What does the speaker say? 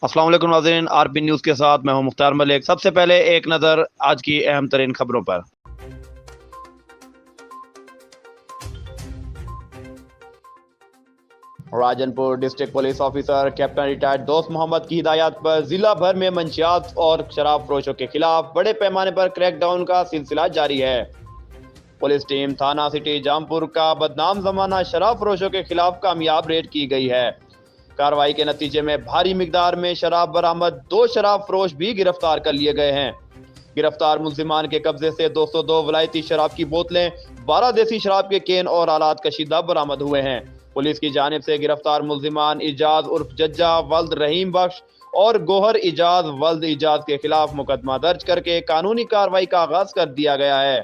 السلام علیکم ناظرین، آر پی نیوز کے ساتھ میں ہوں مختار ملک۔ سب سے پہلے ایک نظر آج کی اہم ترین خبروں پر۔ راجن پور district police officer captain retired دوست محمد کی ہدایات پر ضلع بھر میں منشیات اور شراب فروشوں کے خلاف بڑے پیمانے پر کریک ڈاؤن کا سلسلہ جاری ہے۔ پولیس ٹیم تھانہ سٹی جامپور کا بدنام زمانہ شراب فروشوں کے خلاف کامیاب ریڈ کی گئی ہے۔ کارروائی کے نتیجے میں بھاری مقدار میں شراب برآمد، 2 شراب فروش بھی گرفتار کر لیے گئے ہیں۔ گرفتار ملزمان کے قبضے سے 202 ولائتی شراب کی بوتلیں، 12 دیسی شراب کے کین اور آلات کشیدہ برآمد ہوئے ہیں۔ پولیس کی جانب سے گرفتار ملزمان اجاز عرف ججا ولد رحیم بخش اور گوہر اجاز ولد اجاز کے خلاف مقدمہ درج کر کے قانونی کارروائی کا آغاز کر دیا گیا ہے۔